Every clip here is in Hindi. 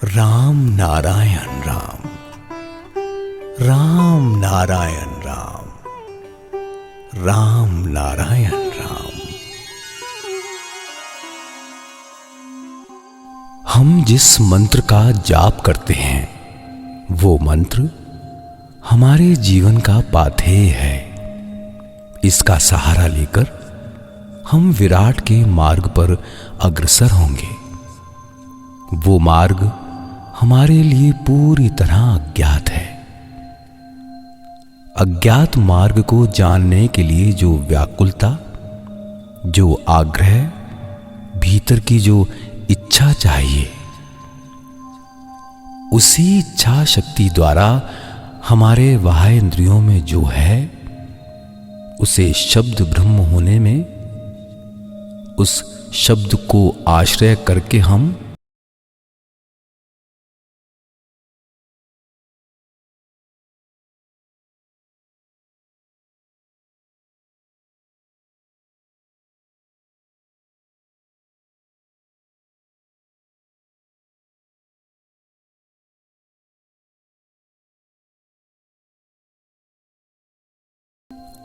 राम नारायण राम, राम नारायण राम, राम नारायण राम। हम जिस मंत्र का जाप करते हैं वो मंत्र हमारे जीवन का पाथेय है। इसका सहारा लेकर हम विराट के मार्ग पर अग्रसर होंगे। वो मार्ग हमारे लिए पूरी तरह अज्ञात है। अज्ञात मार्ग को जानने के लिए जो व्याकुलता, जो आग्रह, भीतर की जो इच्छा चाहिए, उसी इच्छा शक्ति द्वारा हमारे बाह्य इंद्रियों में जो है, उसे शब्द ब्रह्म होने में, उस शब्द को आश्रय करके हम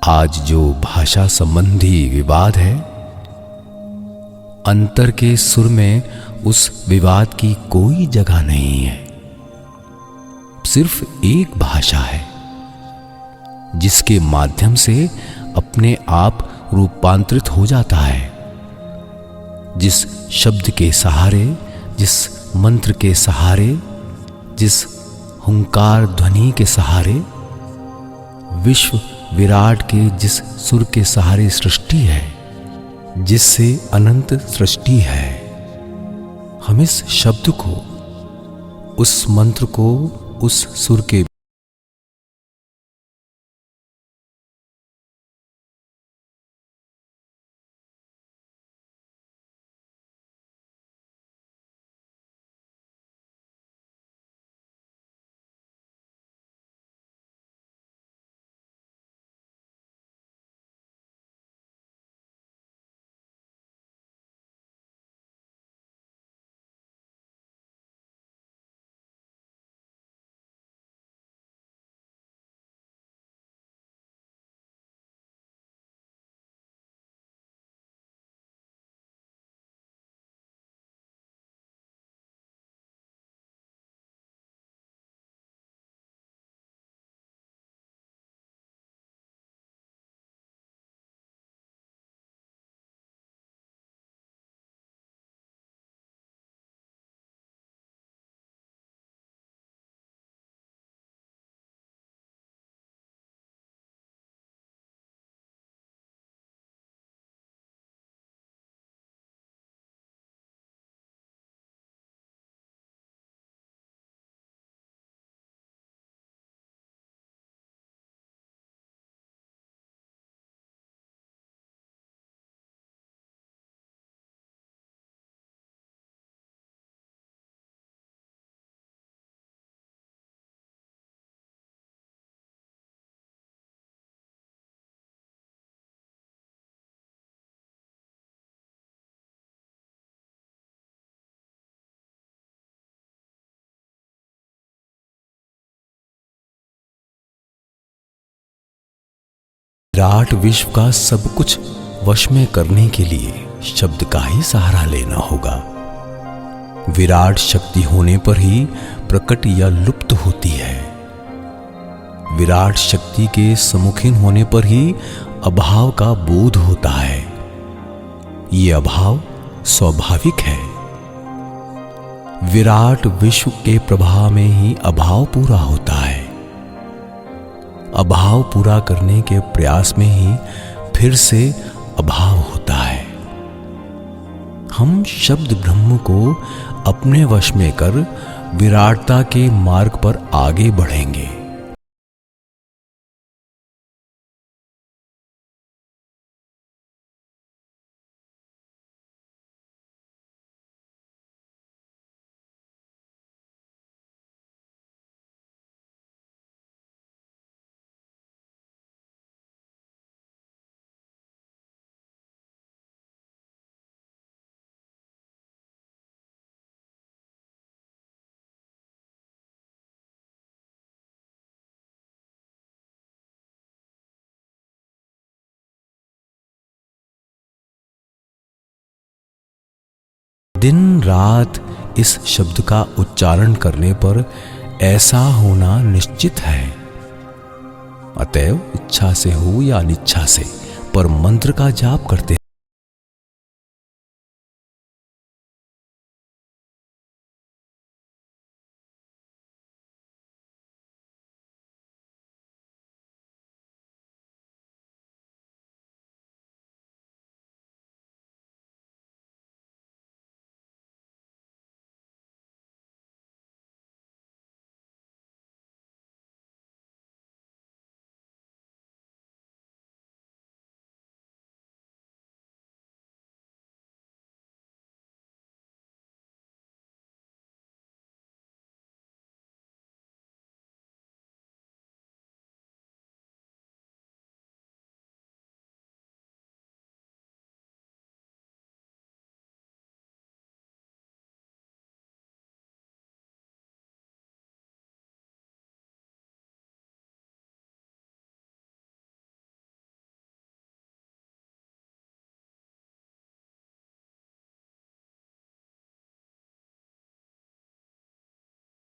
आज जो भाषा संबंधी विवाद है, अंतर के सुर में उस विवाद की कोई जगह नहीं है। सिर्फ एक भाषा है जिसके माध्यम से अपने आप रूपांतरित हो जाता है। जिस शब्द के सहारे, जिस मंत्र के सहारे, जिस हुंकार ध्वनि के सहारे, विश्व विराट के जिस सुर के सहारे सृष्टि है, जिससे अनंत सृष्टि है, हम इस शब्द को, उस मंत्र को, उस सुर के विराट विश्व का सब कुछ वश में करने के लिए शब्द का ही सहारा लेना होगा। विराट शक्ति होने पर ही प्रकट या लुप्त होती है। विराट शक्ति के सम्मुखीन होने पर ही अभाव का बोध होता है। ये अभाव स्वाभाविक है। विराट विश्व के प्रभाव में ही अभाव पूरा होता है। अभाव पूरा करने के प्रयास में ही फिर से अभाव होता है। हम शब्द ब्रह्म को अपने वश में कर विराटता के मार्ग पर आगे बढ़ेंगे। दिन रात इस शब्द का उच्चारण करने पर ऐसा होना निश्चित है। अतएव इच्छा से हो या अनिच्छा से, पर मंत्र का जाप करते हैं।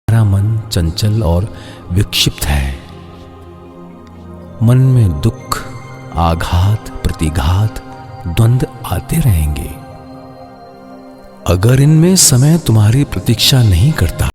हमारा मन चंचल और विक्षिप्त है। मन में दुख, आघात, प्रतिघात, द्वंद्व आते रहेंगे। अगर इनमें समय तुम्हारी प्रतीक्षा नहीं करता,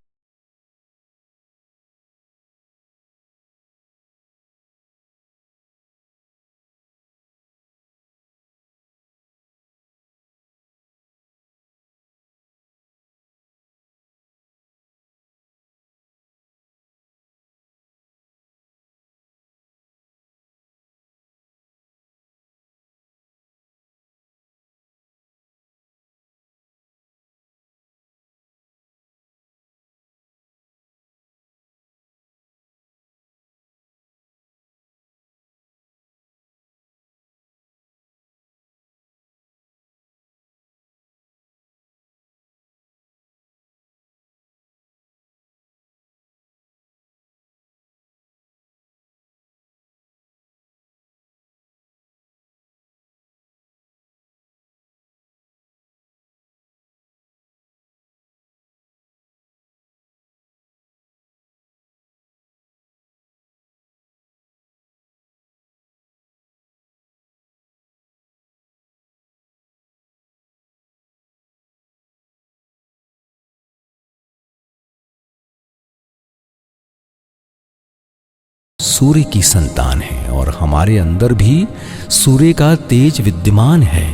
सूर्य की संतान है और हमारे अंदर भी सूर्य का तेज विद्यमान है।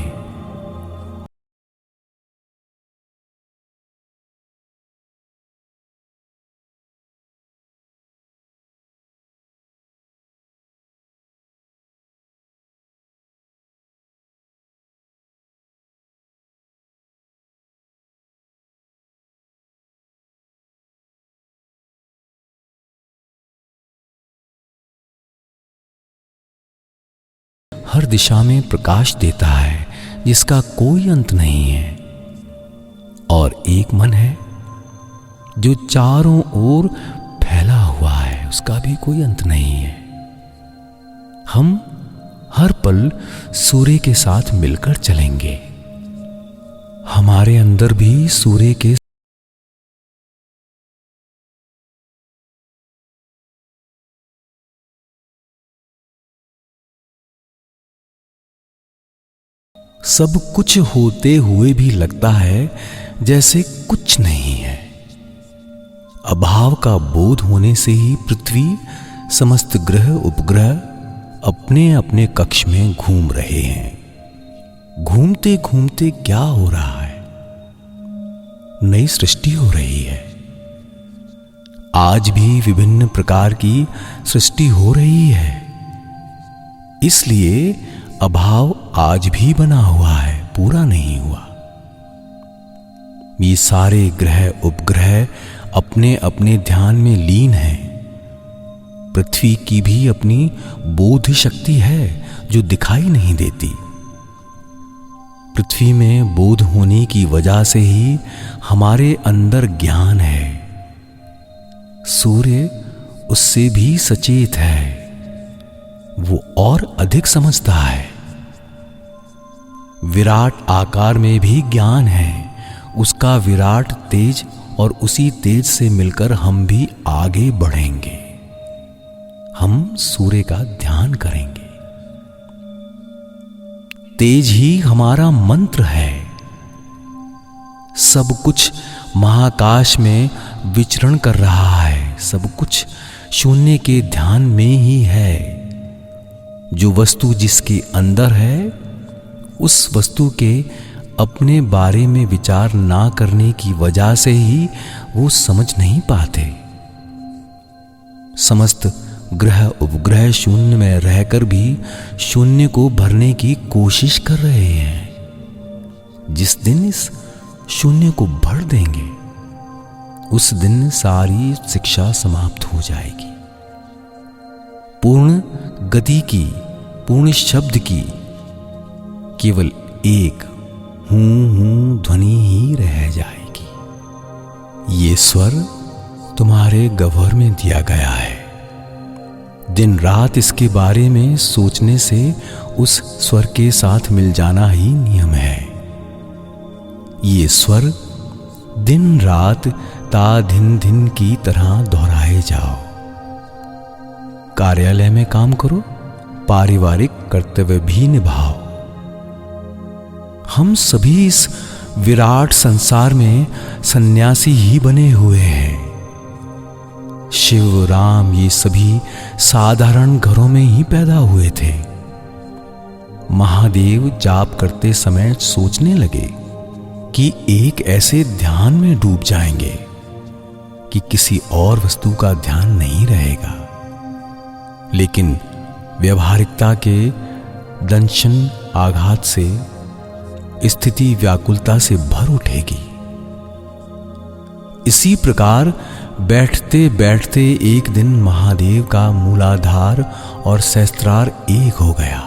हर दिशा में प्रकाश देता है जिसका कोई अंत नहीं है, और एक मन है जो चारों ओर फैला हुआ है, उसका भी कोई अंत नहीं है। हम हर पल सूर्य के साथ मिलकर चलेंगे। हमारे अंदर भी सूर्य के सब कुछ होते हुए भी लगता है जैसे कुछ नहीं है। अभाव का बोध होने से ही पृथ्वी, समस्त ग्रह उपग्रह अपने अपने कक्ष में घूम रहे हैं। घूमते घूमते क्या हो रहा है? नई सृष्टि हो रही है। आज भी विभिन्न प्रकार की सृष्टि हो रही है। इसलिए अभाव आज भी बना हुआ है, पूरा नहीं हुआ। ये सारे ग्रह उपग्रह अपने अपने ध्यान में लीन हैं। पृथ्वी की भी अपनी बोध शक्ति है जो दिखाई नहीं देती। पृथ्वी में बोध होने की वजह से ही हमारे अंदर ज्ञान है। सूर्य उससे भी सचेत है, वो और अधिक समझता है। विराट आकार में भी ज्ञान है, उसका विराट तेज और उसी तेज से मिलकर हम भी आगे बढ़ेंगे। हम सूर्य का ध्यान करेंगे। तेज ही हमारा मंत्र है। सब कुछ महाकाश में विचरण कर रहा है। सब कुछ शून्य के ध्यान में ही है। जो वस्तु जिसके अंदर है, उस वस्तु के अपने बारे में विचार ना करने की वजह से ही वो समझ नहीं पाते। समस्त ग्रह उपग्रह शून्य में रहकर भी शून्य को भरने की कोशिश कर रहे हैं। जिस दिन इस शून्य को भर देंगे, उस दिन सारी शिक्षा समाप्त हो जाएगी। पूर्ण गति की, पूर्ण शब्द की केवल एक हूं ध्वनि ही रह जाएगी। ये स्वर तुम्हारे गह्वर में दिया गया है। दिन रात इसके बारे में सोचने से उस स्वर के साथ मिल जाना ही नियम है। ये स्वर दिन रात ता धिन धिन की तरह दोहराए जाओ। कार्यालय में काम करो, पारिवारिक कर्तव्य भी निभाओ। हम सभी इस विराट संसार में सन्यासी ही बने हुए हैं। शिव, राम ये सभी साधारण घरों में ही पैदा हुए थे। महादेव जाप करते समय सोचने लगे कि एक ऐसे ध्यान में डूब जाएंगे कि किसी और वस्तु का ध्यान नहीं रहेगा। लेकिन व्यवहारिकता के दंशन आघात से स्थिति व्याकुलता से भर उठेगी। इसी प्रकार बैठते बैठते एक दिन महादेव का मूलाधार और सहस्त्रार एक हो गया।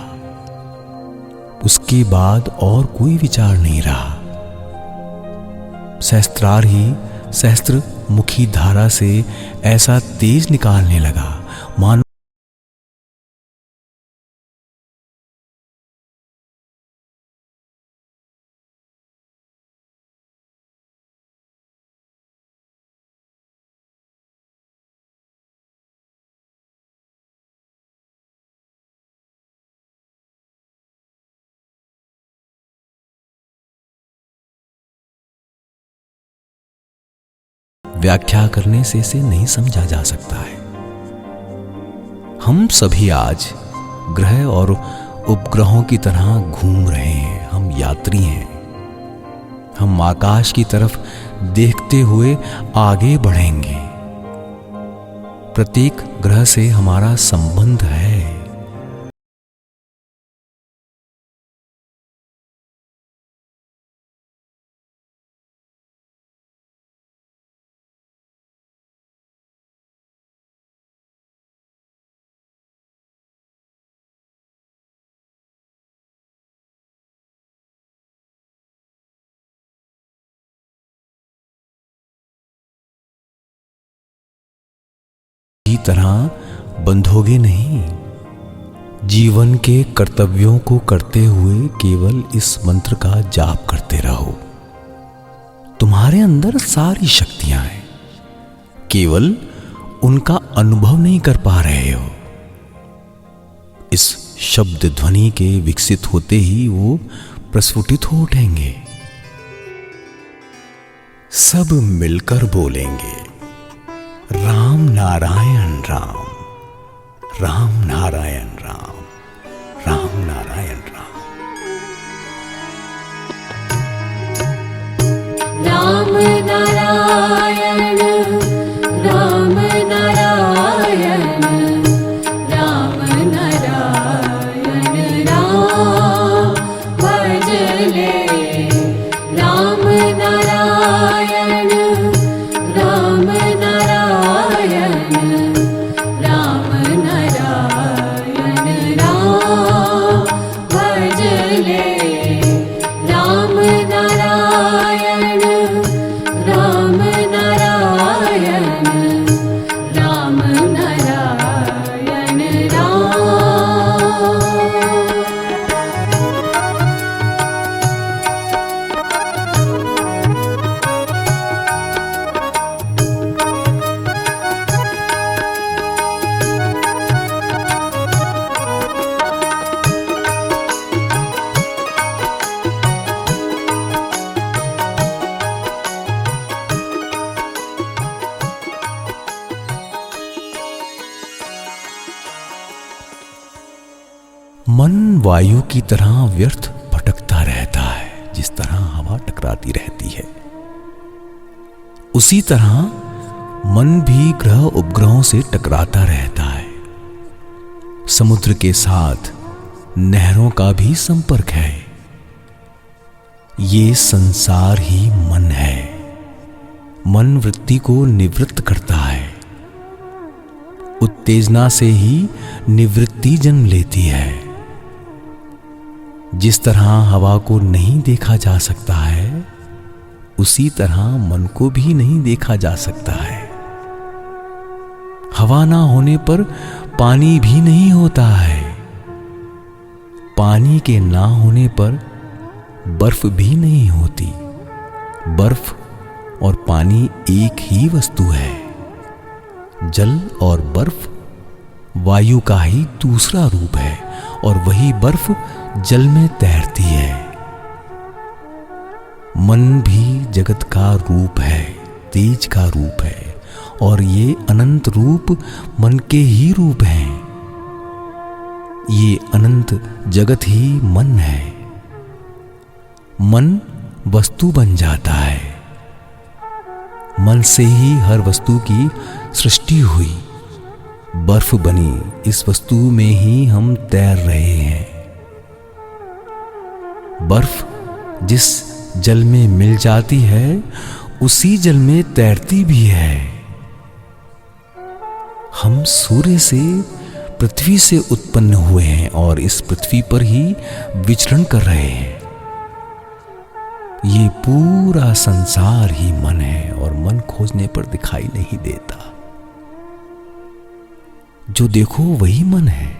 उसके बाद और कोई विचार नहीं रहा। सहस्त्रार ही सहस्त्र मुखी धारा से ऐसा तेज निकालने लगा मानो व्याख्या करने से इसे नहीं समझा जा सकता है। हम सभी आज ग्रह और उपग्रहों की तरह घूम रहे हैं। हम यात्री हैं। हम आकाश की तरफ देखते हुए आगे बढ़ेंगे। प्रत्येक ग्रह से हमारा संबंध है। तरह बंधोगे नहीं। जीवन के कर्तव्यों को करते हुए केवल इस मंत्र का जाप करते रहो। तुम्हारे अंदर सारी शक्तियां हैं, केवल उनका अनुभव नहीं कर पा रहे हो। इस शब्द ध्वनि के विकसित होते ही वो प्रस्फुटित हो उठेंगे। सब मिलकर बोलेंगे, राम नारायण राम, राम नारायण राम, राम नारायण राम। राम नारायण, राम नारायण, राम नारायण, राम भजले। राम नारायण, राम नारायण, राम नारायण, राम भजले। राम नारायण, राम वायु की तरह व्यर्थ भटकता रहता है। जिस तरह हवा टकराती रहती है, उसी तरह मन भी ग्रह उपग्रहों से टकराता रहता है। समुद्र के साथ नहरों का भी संपर्क है। ये संसार ही मन है। मन वृत्ति को निवृत्त करता है। उत्तेजना से ही निवृत्ति जन्म लेती है। जिस तरह हवा को नहीं देखा जा सकता है, उसी तरह मन को भी नहीं देखा जा सकता है। हवा ना होने पर पानी भी नहीं होता है। पानी के ना होने पर बर्फ भी नहीं होती। बर्फ और पानी एक ही वस्तु है। जल और बर्फ वायु का ही दूसरा रूप है, और वही बर्फ जल में तैरती है। मन भी जगत का रूप है, तेज का रूप है, और ये अनंत रूप मन के ही रूप हैं। ये अनंत जगत ही मन है। मन वस्तु बन जाता है। मन से ही हर वस्तु की सृष्टि हुई। बर्फ बनी, इस वस्तु में ही हम तैर रहे हैं। बर्फ जिस जल में मिल जाती है, उसी जल में तैरती भी है। हम सूर्य से, पृथ्वी से उत्पन्न हुए हैं और इस पृथ्वी पर ही विचरण कर रहे हैं। ये पूरा संसार ही मन है, और मन खोजने पर दिखाई नहीं देता। जो देखो वही मन है।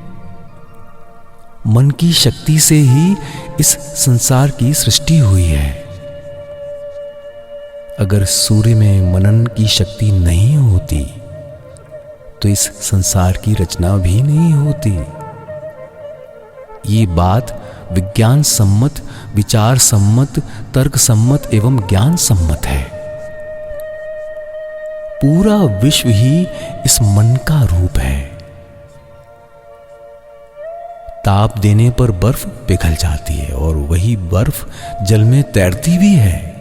मन की शक्ति से ही इस संसार की सृष्टि हुई है। अगर सूर्य में मनन की शक्ति नहीं होती, तो इस संसार की रचना भी नहीं होती। ये बात विज्ञान सम्मत, विचार सम्मत, तर्क सम्मत एवं ज्ञान सम्मत है। पूरा विश्व ही इस मन का रूप है। ताप देने पर बर्फ पिघल जाती है, और वही बर्फ जल में तैरती भी है।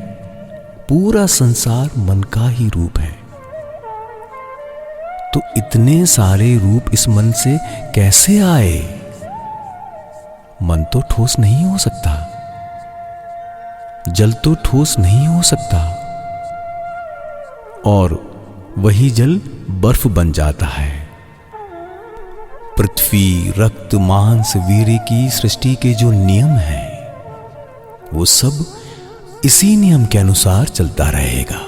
पूरा संसार मन का ही रूप है। तो इतने सारे रूप इस मन से कैसे आए? मन तो ठोस नहीं हो सकता। जल तो ठोस नहीं हो सकता, और वही जल बर्फ बन जाता है। पृथ्वी, रक्त, मांस, वीर्य की सृष्टि के जो नियम हैं, वो सब इसी नियम के अनुसार चलता रहेगा।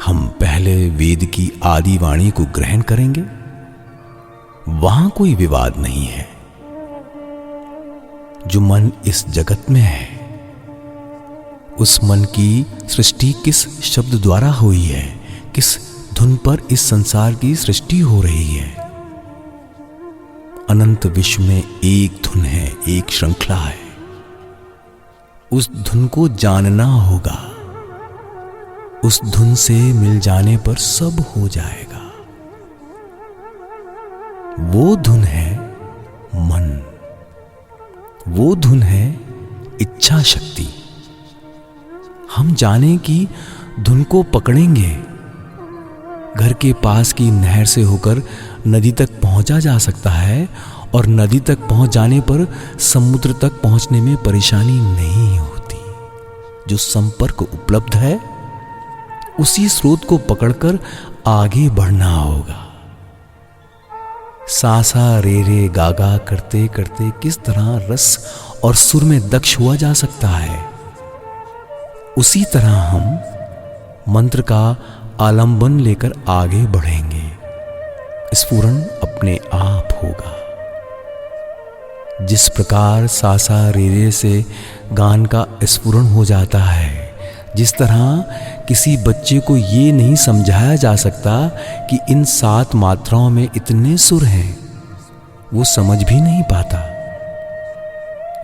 हम पहले वेद की आदि वाणी को ग्रहण करेंगे, वहां कोई विवाद नहीं है। जो मन इस जगत में है, उस मन की सृष्टि किस शब्द द्वारा हुई है, किस धुन पर इस संसार की सृष्टि हो रही है। अनंत विश्व में एक धुन है, एक श्रृंखला है। उस धुन को जानना होगा। उस धुन से मिल जाने पर सब हो जाएगा। वो धुन है मन। वो धुन है इच्छा शक्ति। हम जाने की धुन को पकड़ेंगे। घर के पास की नहर से होकर नदी तक पहुंचा जा सकता है, और नदी तक पहुंच जाने पर समुद्र तक पहुंचने में परेशानी नहीं होती। जो संपर्क उपलब्ध है, उसी स्रोत को पकड़कर आगे बढ़ना होगा। सासा रे रे गागा करते करते किस तरह रस और सुर में दक्ष हुआ जा सकता है, उसी तरह हम मंत्र का आलंबन लेकर आगे बढ़ेंगे। स्फुरन अपने आप होगा। जिस प्रकार सासा रे रे से गान का स्फुरन हो जाता है, जिस तरह किसी बच्चे को ये नहीं समझाया जा सकता कि इन 7 मात्राओं में इतने सुर हैं, वो समझ भी नहीं पाता।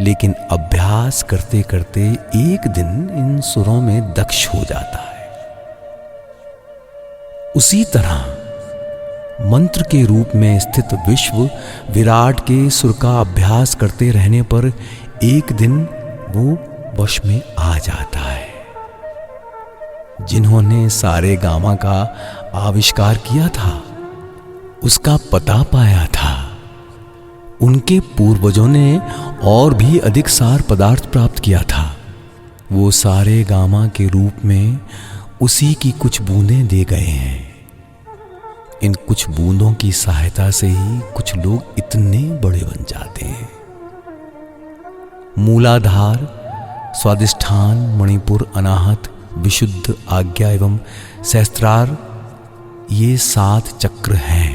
लेकिन अभ्यास करते करते एक दिन इन सुरों में दक्ष हो जाता है। उसी तरह मंत्र के रूप में स्थित विश्व विराट के सुर का अभ्यास करते रहने पर एक दिन वो वश में आ जाता है। जिन्होंने सारे गामा का आविष्कार किया था, उसका पता पाया था, उनके पूर्वजों ने और भी अधिक सार पदार्थ प्राप्त किया था। वो सारे गामा के रूप में उसी की कुछ बूंदें दे गए हैं। इन कुछ बूंदों की सहायता से ही कुछ लोग इतने बड़े बन जाते हैं। मूलाधार, स्वादिष्ठान, मणिपुर, अनाहत, विशुद्ध, आज्ञा एवं सहस्त्रार, ये 7 चक्र हैं।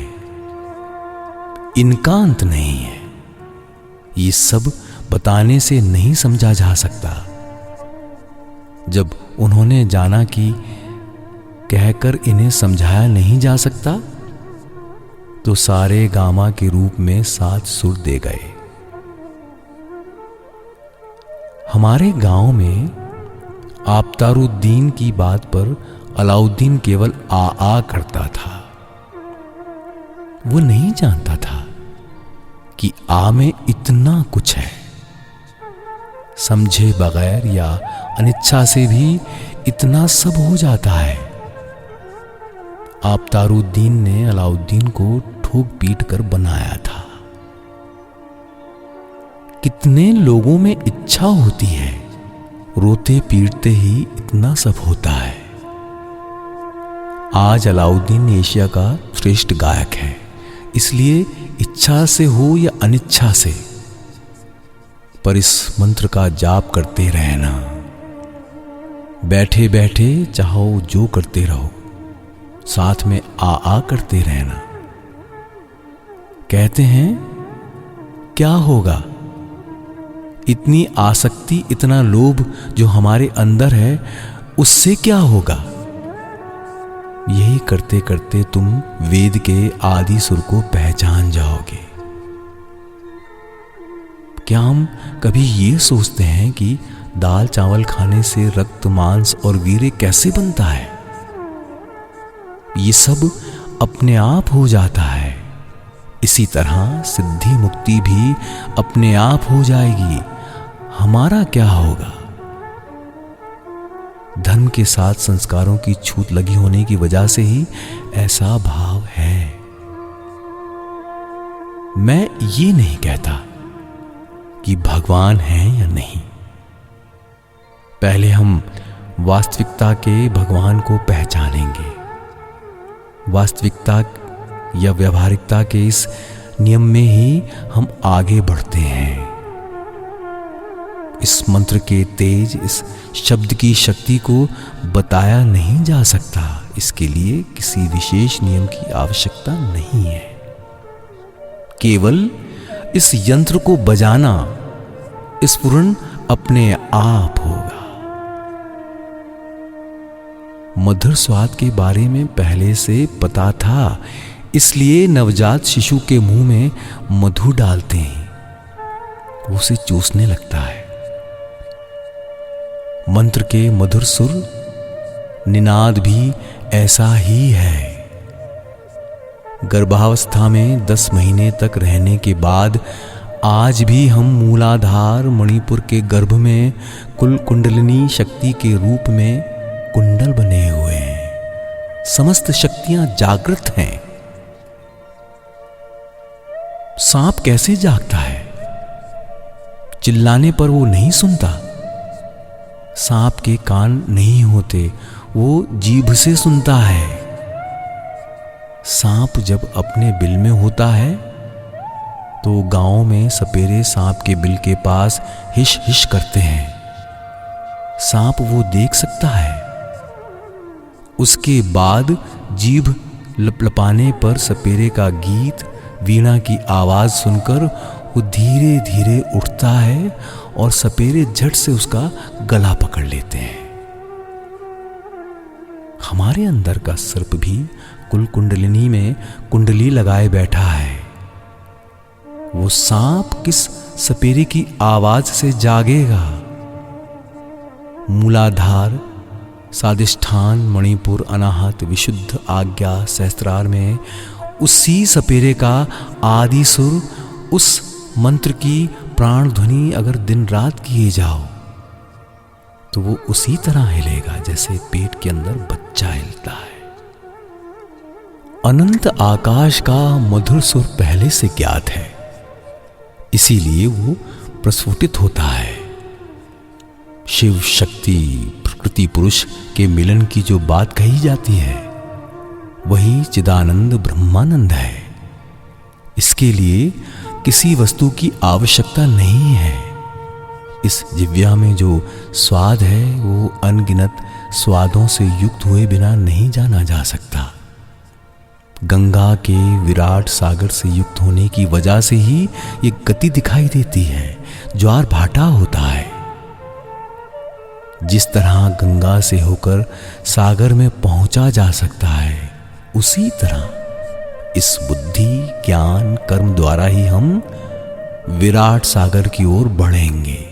इनका अंत नहीं है। ये सब बताने से नहीं समझा जा सकता। जब उन्होंने जाना कि कहकर इन्हें समझाया नहीं जा सकता, तो सारे गामा के रूप में 7 सुर दे गए। हमारे गांव में आबतारुद्दीन की बात पर अलाउद्दीन केवल आ करता था। वो नहीं जानता था कि आ में इतना कुछ है। समझे बगैर या अनिच्छा से भी इतना सब हो जाता है। आबतारुद्दीन ने अलाउद्दीन को ठोक पीट कर बनाया था। कितने लोगों में इच्छा होती है, रोते पीटते ही इतना सब होता है। आज अलाउद्दीन एशिया का श्रेष्ठ गायक है, इसलिए इच्छा से हो या अनिच्छा से, पर इस मंत्र का जाप करते रहना। बैठे बैठे चाहो जो करते रहो, साथ में आ करते रहना। कहते हैं क्या होगा? इतनी आसक्ति, इतना लोभ जो हमारे अंदर है, उससे क्या होगा? यही करते करते तुम वेद के आदि सुर को पहचान जाओगे। क्या हम कभी ये सोचते हैं कि दाल चावल खाने से रक्त, मांस और वीर्य कैसे बनता है? ये सब अपने आप हो जाता है। इसी तरह सिद्धि मुक्ति भी अपने आप हो जाएगी। हमारा क्या होगा? धर्म के साथ संस्कारों की छूत लगी होने की वजह से ही ऐसा भाव है। मैं ये नहीं कहता कि भगवान है या नहीं। पहले हम वास्तविकता के भगवान को पहचानेंगे। वास्तविकता या व्यावहारिकता के इस नियम में ही हम आगे बढ़ते हैं। इस मंत्र के तेज, इस शब्द की शक्ति को बताया नहीं जा सकता। इसके लिए किसी विशेष नियम की आवश्यकता नहीं है। केवल इस यंत्र को बजाना स्फुरन अपने आप होगा। मधुर स्वाद के बारे में पहले से पता था, इसलिए नवजात शिशु के मुंह में मधु डालते हैं, वो उसे चूसने लगता है। मंत्र के मधुर सुर, निनाद भी ऐसा ही है। गर्भावस्था में 10 महीने तक रहने के बाद आज भी हम मूलाधार मणिपुर के गर्भ में कुल कुंडलिनी शक्ति के रूप में कुंडल बने हुए हैं। समस्त शक्तियां जागृत हैं। सांप कैसे जागता है? चिल्लाने पर वो नहीं सुनता। सांप के कान नहीं होते, वो जीभ से सुनता है। सांप जब अपने बिल में होता है तो गांव में सपेरे सांप के बिल के पास हिश हिश करते हैं। सांप वो देख सकता है। उसके बाद जीभ लपलपाने पर सपेरे का गीत, वीणा की आवाज सुनकर वो धीरे धीरे उठता है और सपेरे झट से उसका गला पकड़ लेते हैं। हमारे अंदर का सर्प भी कुल कुंडलिनी में कुंडली लगाए बैठा है। वो सांप किस सपेरे की आवाज से जागेगा? मूलाधार, स्वादिष्ठान, मणिपुर, अनाहत, विशुद्ध, आज्ञा, सहस्त्रार में उसी सपेरे का आदि सुर, उस मंत्र की प्राण ध्वनि अगर दिन रात किए जाओ तो वो उसी तरह हिलेगा जैसे पेट के अंदर बच्चा हिलता है। अनंत आकाश का मधुर सुर पहले से ज्ञात है, इसीलिए वो प्रस्फुटित होता है। शिव शक्ति प्रकृति पुरुष के मिलन की जो बात कही जाती है वही चिदानंद ब्रह्मानंद है। इसके लिए किसी वस्तु की आवश्यकता नहीं है। इस जिव्या में जो स्वाद है वो अनगिनत स्वादों से युक्त हुए बिना नहीं जाना जा सकता। गंगा के विराट सागर से युक्त होने की वजह से ही ये गति दिखाई देती है, ज्वार भाटा होता है। जिस तरह गंगा से होकर सागर में पहुंचा जा सकता है, उसी तरह इस बुद्धि ज्ञान कर्म द्वारा ही हम विराट सागर की ओर बढ़ेंगे।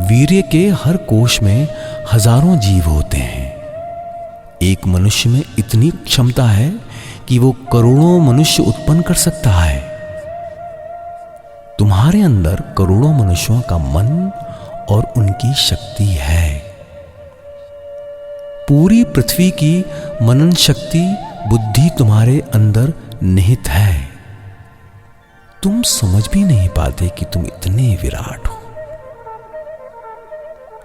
वीर्य के हर कोश में हजारों जीव होते हैं। एक मनुष्य में इतनी क्षमता है कि वो करोड़ों मनुष्य उत्पन्न कर सकता है। तुम्हारे अंदर करोड़ों मनुष्यों का मन और उनकी शक्ति है। पूरी पृथ्वी की मनन शक्ति बुद्धि तुम्हारे अंदर निहित है। तुम समझ भी नहीं पाते कि तुम इतने विराट हो।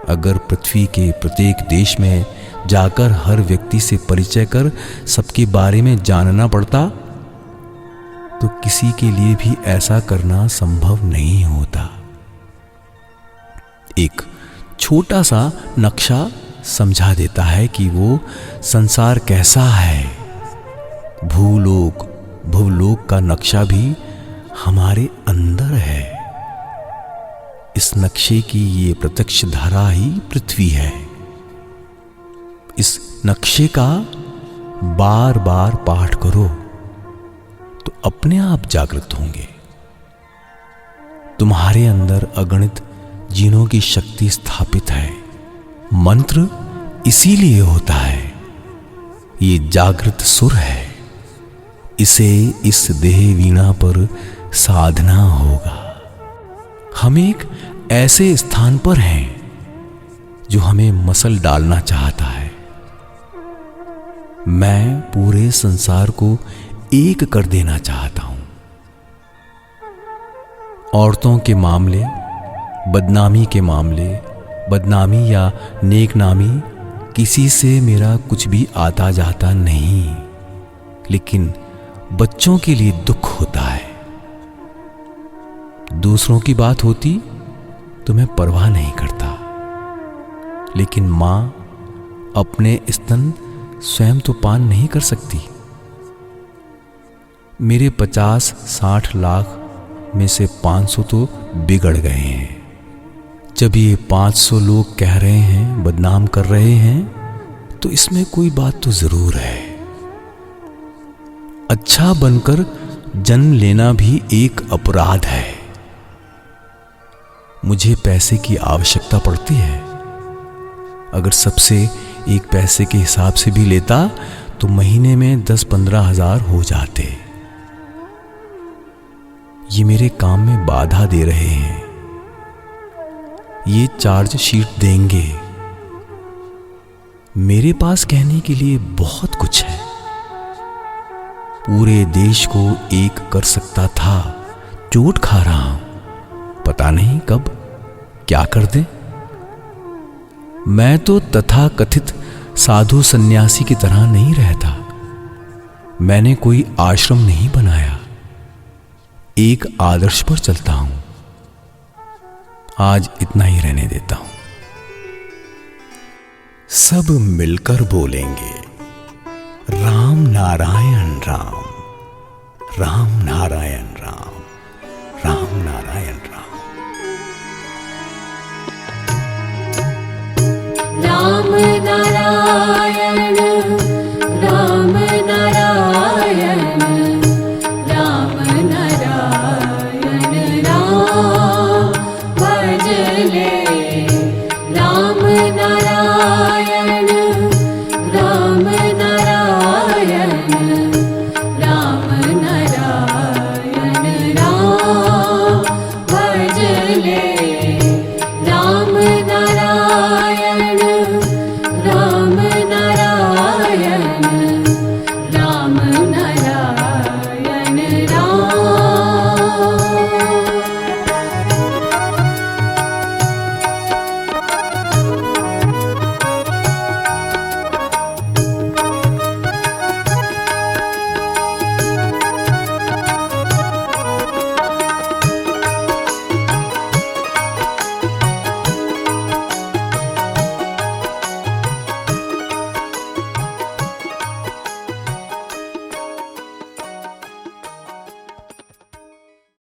अगर पृथ्वी के प्रत्येक देश में जाकर हर व्यक्ति से परिचय कर सबके बारे में जानना पड़ता तो किसी के लिए भी ऐसा करना संभव नहीं होता। एक छोटा सा नक्शा समझा देता है कि वो संसार कैसा है। भूलोक भूलोक का नक्शा भी हमारे अंदर है। इस नक्शे की ये प्रत्यक्ष धारा ही पृथ्वी है। इस नक्शे का बार बार पाठ करो तो अपने आप जागृत होंगे। तुम्हारे अंदर अगणित जीनों की शक्ति स्थापित है। मंत्र इसीलिए होता है। ये जागृत सुर है। इसे इस देह वीणा पर साधना होगा। हम एक ऐसे स्थान पर हैं जो हमें मसल डालना चाहता है। मैं पूरे संसार को एक कर देना चाहता हूं। औरतों के मामले, बदनामी के मामले, बदनामी या नेकनामी, किसी से मेरा कुछ भी आता जाता नहीं। लेकिन बच्चों के लिए दुख होता है। दूसरों की बात होती तो मैं परवाह नहीं करता, लेकिन मां अपने स्तन स्वयं तो पान नहीं कर सकती। मेरे 50-60 लाख में से 500 तो बिगड़ गए हैं। जब ये 500 लोग कह रहे हैं, बदनाम कर रहे हैं, तो इसमें कोई बात तो जरूर है। अच्छा बनकर जन्म लेना भी एक अपराध है। मुझे पैसे की आवश्यकता पड़ती है। अगर सबसे एक पैसे के हिसाब से भी लेता तो महीने में 10-15 हजार हो जाते। ये मेरे काम में बाधा दे रहे हैं। ये चार्ज शीट देंगे। मेरे पास कहने के लिए बहुत कुछ है। पूरे देश को एक कर सकता था। चोट खा रहा हूं, पता नहीं कब क्या कर दे। मैं तो तथाकथित साधु सन्यासी की तरह नहीं रहता। मैंने कोई आश्रम नहीं बनाया। एक आदर्श पर चलता हूं। आज इतना ही रहने देता हूं। सब मिलकर बोलेंगे राम नारायण राम, राम नारायण राम, राम नारायण राम। राम